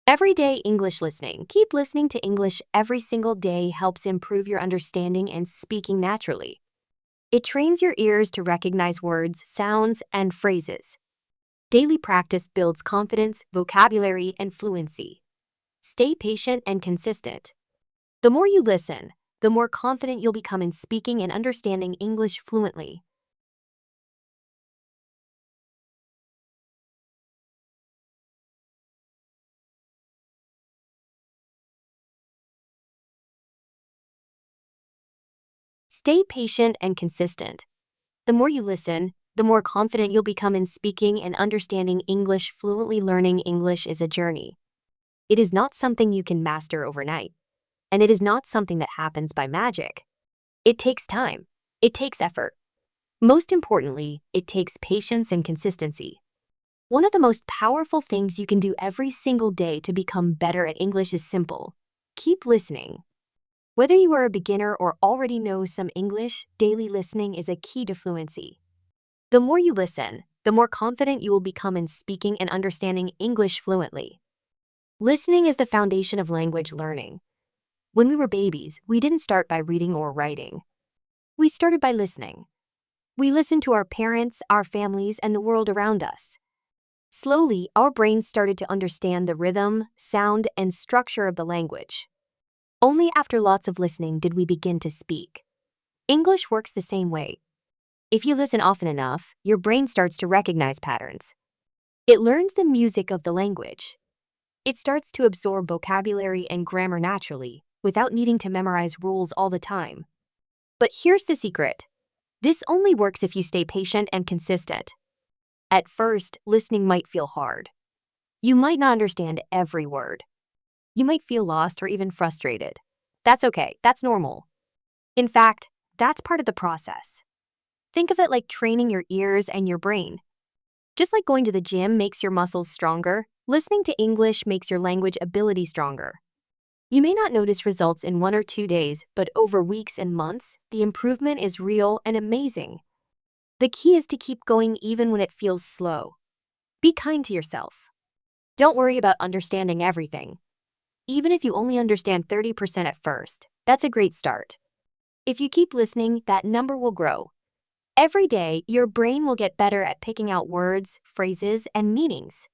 Everyday English listening. Keep listening to English every single day helps improve your understanding and speaking naturally. It trains your ears to recognize words, sounds, and phrases. Daily practice builds confidence, vocabulary, and fluency. Stay patient and consistent. The more you listen, the more confident you'll become in speaking and understanding English fluently. Stay patient and consistent. The more you listen, the more confident you'll become in speaking and understanding English fluently. Learning English is a journey. It is not something you can master overnight, and it is not something that happens by magic. It takes time. It takes effort. Most importantly, it takes patience and consistency. One of the most powerful things you can do every single day to become better at English is simple. Keep listening. Whether you are a beginner or already know some English, daily listening is a key to fluency. The more you listen, the more confident you will become in speaking and understanding English fluently. Listening is the foundation of language learning. When we were babies, we didn't start by reading or writing. We started by listening. We listened to our parents, our families, and the world around us. Slowly, our brains started to understand the rhythm, sound, and structure of the language. Only after lots of listening did we begin to speak. English works the same way. If you listen often enough, your brain starts to recognize patterns. It learns the music of the language. It starts to absorb vocabulary and grammar naturally, without needing to memorize rules all the time. But here's the secret. This only works if you stay patient and consistent. At first, listening might feel hard. You might not understand every word. You might feel lost or even frustrated. That's okay, that's normal. In fact, that's part of the process. Think of it like training your ears and your brain. Just like going to the gym makes your muscles stronger, listening to English makes your language ability stronger. You may not notice results in 1 or 2 days, but over weeks and months, the improvement is real and amazing. The key is to keep going even when it feels slow. Be kind to yourself. Don't worry about understanding everything. Even if you only understand 30% at first, that's a great start. If you keep listening, that number will grow. Every day, your brain will get better at picking out words, phrases, and meanings.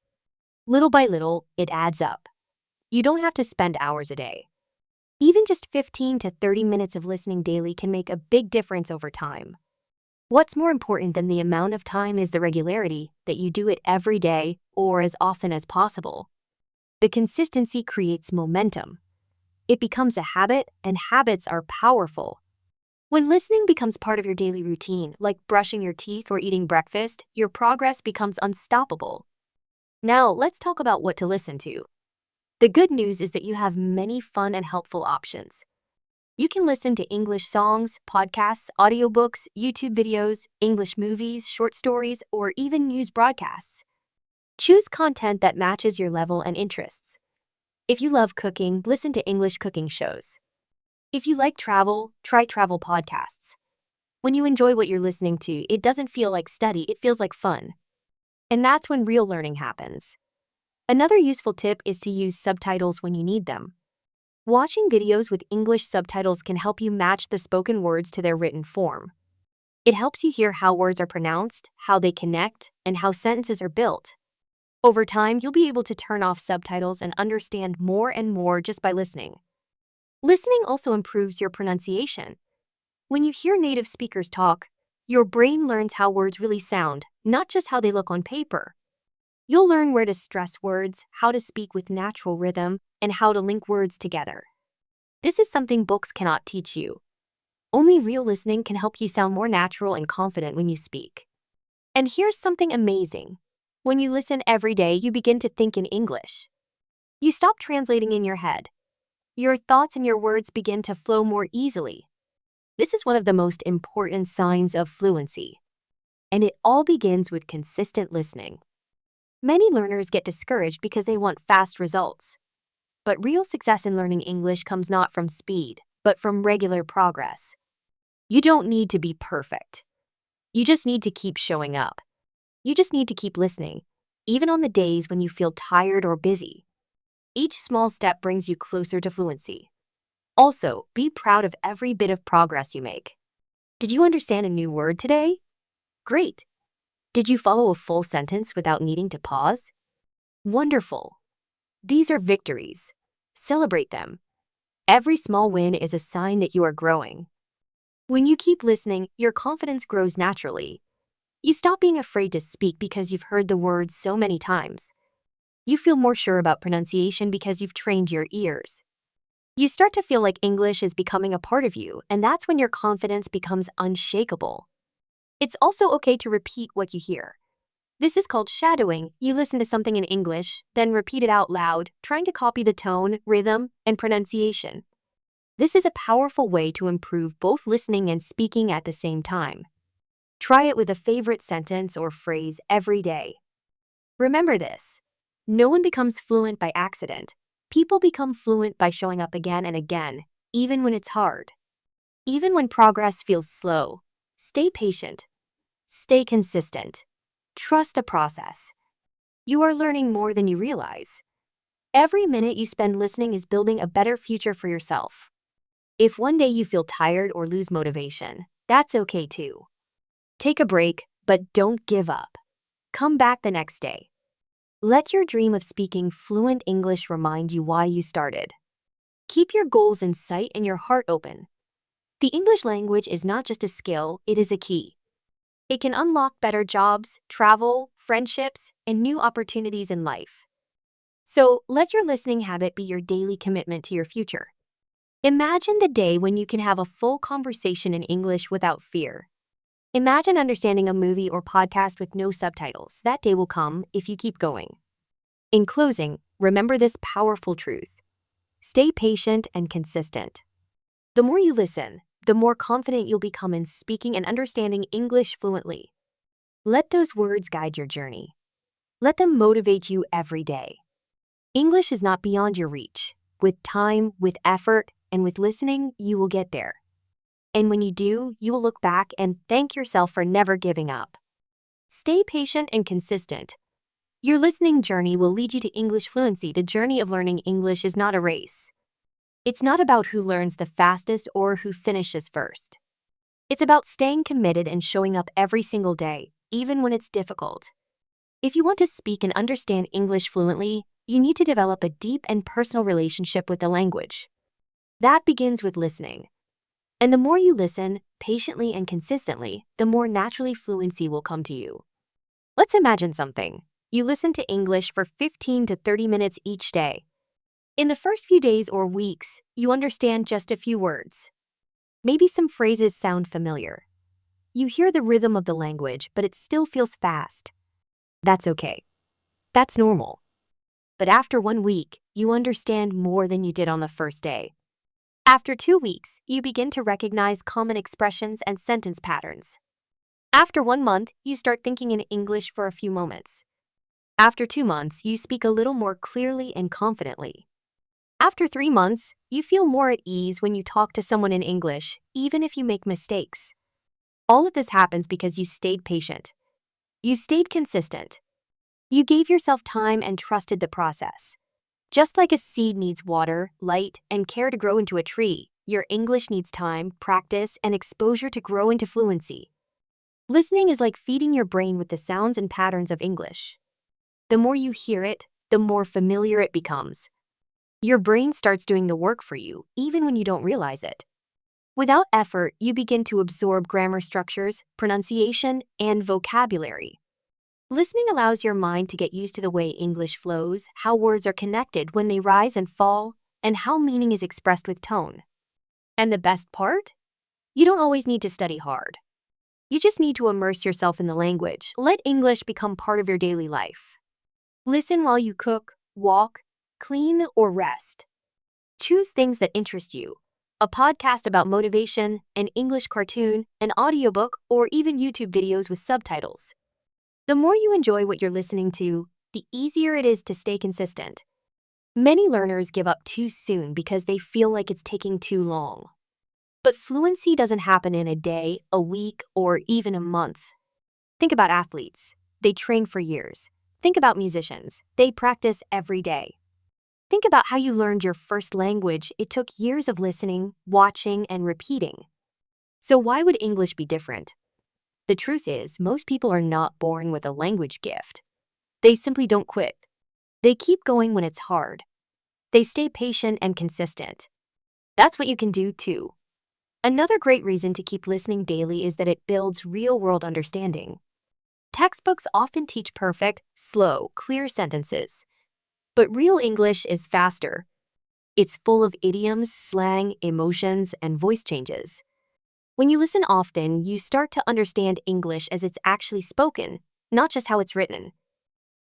Little by little, it adds up. You don't have to spend hours a day. Even just 15 to 30 minutes of listening daily can make a big difference over time. What's more important than the amount of time is the regularity, that you do it every day or as often as possible. The consistency creates momentum. It becomes a habit, and habits are powerful. When listening becomes part of your daily routine, like brushing your teeth or eating breakfast, your progress becomes unstoppable. Now, let's talk about what to listen to. The good news is that you have many fun and helpful options. You can listen to English songs, podcasts, audiobooks, YouTube videos, English movies, short stories, or even news broadcasts. Choose content that matches your level and interests. If you love cooking, listen to English cooking shows. If you like travel, try travel podcasts. When you enjoy what you're listening to, it doesn't feel like study, it feels like fun. And that's when real learning happens. Another useful tip is to use subtitles when you need them. Watching videos with English subtitles can help you match the spoken words to their written form. It helps you hear how words are pronounced, how they connect, and how sentences are built. Over time, you'll be able to turn off subtitles and understand more and more just by listening. Listening also improves your pronunciation. When you hear native speakers talk, your brain learns how words really sound, not just how they look on paper. You'll learn where to stress words, how to speak with natural rhythm, and how to link words together. This is something books cannot teach you. Only real listening can help you sound more natural and confident when you speak. And here's something amazing. When you listen every day, you begin to think in English. You stop translating in your head. Your thoughts and your words begin to flow more easily. This is one of the most important signs of fluency. And it all begins with consistent listening. Many learners get discouraged because they want fast results. But real success in learning English comes not from speed, but from regular progress. You don't need to be perfect. You just need to keep showing up. You just need to keep listening, even on the days when you feel tired or busy. Each small step brings you closer to fluency. Also, be proud of every bit of progress you make. Did you understand a new word today? Great. Did you follow a full sentence without needing to pause? Wonderful. These are victories. Celebrate them. Every small win is a sign that you are growing. When you keep listening, your confidence grows naturally. You stop being afraid to speak because you've heard the words so many times. You feel more sure about pronunciation because you've trained your ears. You start to feel like English is becoming a part of you, and that's when your confidence becomes unshakable. It's also okay to repeat what you hear. This is called shadowing. You listen to something in English, then repeat it out loud, trying to copy the tone, rhythm, and pronunciation. This is a powerful way to improve both listening and speaking at the same time. Try it with a favorite sentence or phrase every day. Remember this: no one becomes fluent by accident. People become fluent by showing up again and again, even when it's hard. Even when progress feels slow, stay patient. Stay consistent. Trust the process. You are learning more than you realize. Every minute you spend listening is building a better future for yourself. If one day you feel tired or lose motivation, that's okay too. Take a break, but don't give up. Come back the next day. Let your dream of speaking fluent English remind you why you started. Keep your goals in sight and your heart open. The English language is not just a skill, it is a key. It can unlock better jobs, travel, friendships, and new opportunities in life. So, let your listening habit be your daily commitment to your future. Imagine the day when you can have a full conversation in English without fear. Imagine understanding a movie or podcast with no subtitles. That day will come if you keep going. In closing, remember this powerful truth: stay patient and consistent. The more you listen, the more confident you'll become in speaking and understanding English fluently. Let those words guide your journey. Let them motivate you every day. English is not beyond your reach. With time, with effort, and with listening, you will get there. And when you do, you will look back and thank yourself for never giving up. Stay patient and consistent. Your listening journey will lead you to English fluency. The journey of learning English is not a race. It's not about who learns the fastest or who finishes first. It's about staying committed and showing up every single day, even when it's difficult. If you want to speak and understand English fluently, you need to develop a deep and personal relationship with the language. That begins with listening. And the more you listen, patiently and consistently, the more naturally fluency will come to you. Let's imagine something. You listen to English for 15 to 30 minutes each day. In the first few days or weeks, you understand just a few words. Maybe some phrases sound familiar. You hear the rhythm of the language, but it still feels fast. That's okay. That's normal. But after 1 week, you understand more than you did on the first day. After 2 weeks, you begin to recognize common expressions and sentence patterns. After 1 month, you start thinking in English for a few moments. After 2 months, you speak a little more clearly and confidently. After 3 months, you feel more at ease when you talk to someone in English, even if you make mistakes. All of this happens because you stayed patient. You stayed consistent. You gave yourself time and trusted the process. Just like a seed needs water, light, and care to grow into a tree, your English needs time, practice, and exposure to grow into fluency. Listening is like feeding your brain with the sounds and patterns of English. The more you hear it, the more familiar it becomes. Your brain starts doing the work for you, even when you don't realize it. Without effort, you begin to absorb grammar structures, pronunciation, and vocabulary. Listening allows your mind to get used to the way English flows, how words are connected when they rise and fall, and how meaning is expressed with tone. And the best part? You don't always need to study hard. You just need to immerse yourself in the language. Let English become part of your daily life. Listen while you cook, walk, clean, or rest. Choose things that interest you: a podcast about motivation, an English cartoon, an audiobook, or even YouTube videos with subtitles. The more you enjoy what you're listening to, the easier it is to stay consistent. Many learners give up too soon because they feel like it's taking too long. But fluency doesn't happen in a day, a week, or even a month. Think about athletes. They train for years. Think about musicians. They practice every day. Think about how you learned your first language. It took years of listening, watching, and repeating. So why would English be different? The truth is, most people are not born with a language gift. They simply don't quit. They keep going when it's hard. They stay patient and consistent. That's what you can do too. Another great reason to keep listening daily is that it builds real-world understanding. Textbooks often teach perfect, slow, clear sentences. But real English is faster. It's full of idioms, slang, emotions, and voice changes. When you listen often, you start to understand English as it's actually spoken, not just how it's written.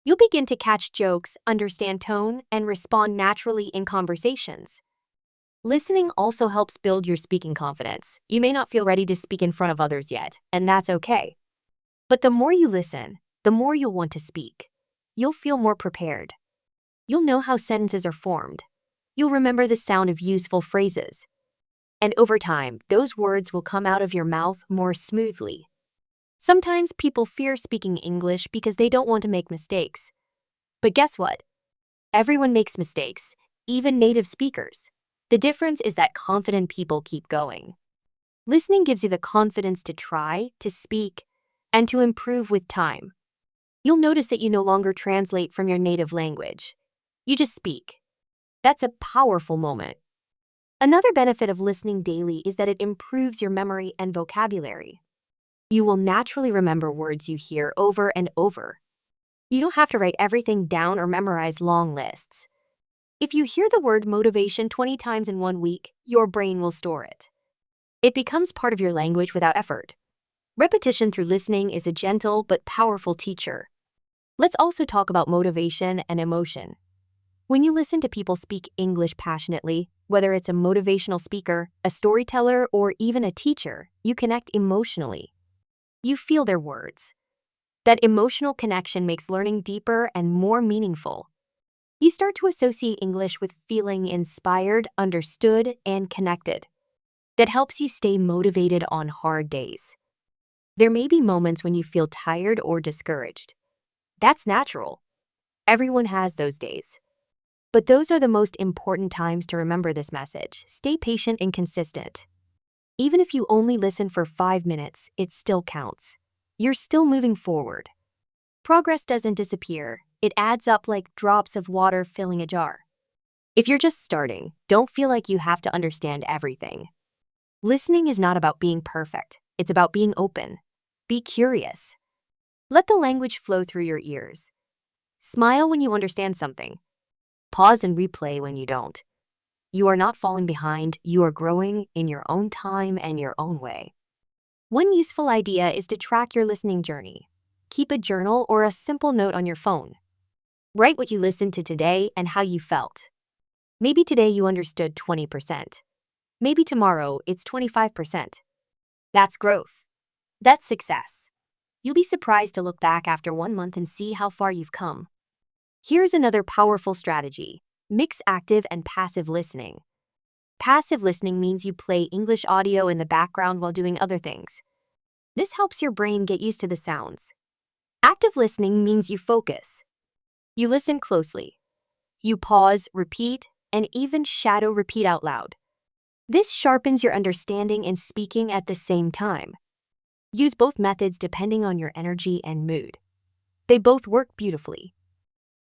You'll begin to catch jokes, understand tone, and respond naturally in conversations. Listening also helps build your speaking confidence. You may not feel ready to speak in front of others yet, and that's okay. But the more you listen, the more you'll want to speak. You'll feel more prepared. You'll know how sentences are formed. You'll remember the sound of useful phrases. And over time, those words will come out of your mouth more smoothly. Sometimes people fear speaking English because they don't want to make mistakes. But guess what? Everyone makes mistakes, even native speakers. The difference is that confident people keep going. Listening gives you the confidence to try, to speak, and to improve with time. You'll notice that you no longer translate from your native language. You just speak. That's a powerful moment. Another benefit of listening daily is that it improves your memory and vocabulary. You will naturally remember words you hear over and over. You don't have to write everything down or memorize long lists. If you hear the word motivation 20 times in 1 week, your brain will store it. It becomes part of your language without effort. Repetition through listening is a gentle but powerful teacher. Let's also talk about motivation and emotion. When you listen to people speak English passionately, whether it's a motivational speaker, a storyteller, or even a teacher, you connect emotionally. You feel their words. That emotional connection makes learning deeper and more meaningful. You start to associate English with feeling inspired, understood, and connected. That helps you stay motivated on hard days. There may be moments when you feel tired or discouraged. That's natural. Everyone has those days. But those are the most important times to remember this message. Stay patient and consistent. Even if you only listen for 5 minutes, it still counts. You're still moving forward. Progress doesn't disappear. It adds up like drops of water filling a jar. If you're just starting, don't feel like you have to understand everything. Listening is not about being perfect. It's about being open. Be curious. Let the language flow through your ears. Smile when you understand something. Pause and replay when you don't. You are not falling behind. You are growing in your own time and your own way. One useful idea is to track your listening journey. Keep a journal or a simple note on your phone. Write what you listened to today and how you felt. Maybe today you understood 20%. Maybe tomorrow it's 25%. That's growth. That's success. You'll be surprised to look back after 1 month and see how far you've come. Here's another powerful strategy. Mix active and passive listening. Passive listening means you play English audio in the background while doing other things. This helps your brain get used to the sounds. Active listening means you focus. You listen closely. You pause, repeat, and even shadow repeat out loud. This sharpens your understanding and speaking at the same time. Use both methods depending on your energy and mood. They both work beautifully.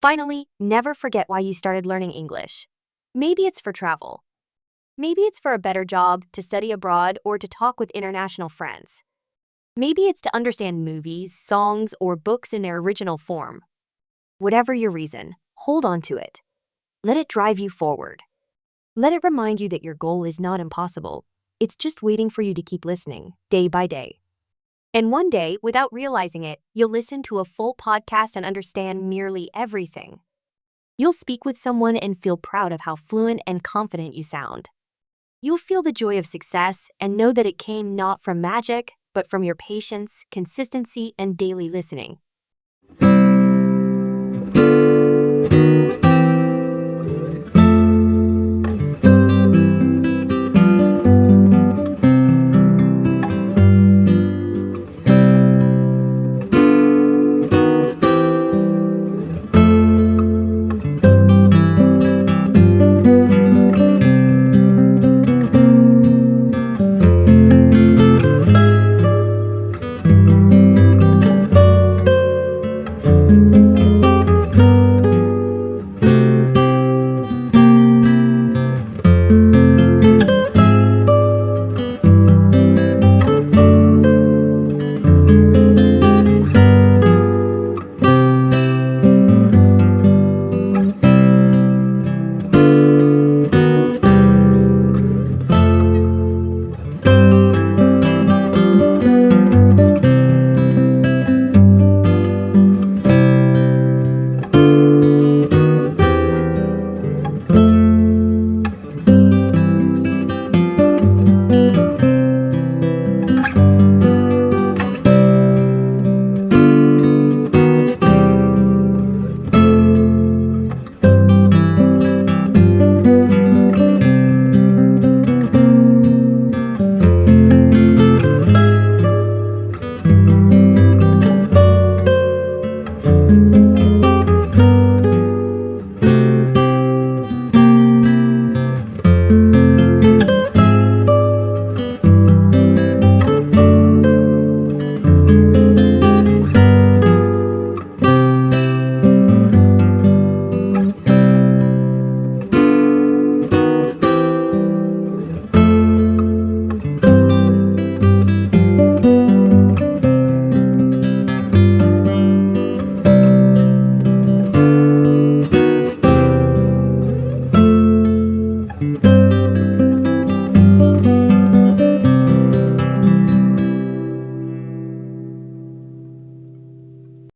Finally, never forget why you started learning English. Maybe it's for travel. Maybe it's for a better job, to study abroad, or to talk with international friends. Maybe it's to understand movies, songs, or books in their original form. Whatever your reason, hold on to it. Let it drive you forward. Let it remind you that your goal is not impossible. It's just waiting for you to keep listening, day by day. And one day, without realizing it, you'll listen to a full podcast and understand nearly everything. You'll speak with someone and feel proud of how fluent and confident you sound. You'll feel the joy of success and know that it came not from magic, but from your patience, consistency, and daily listening.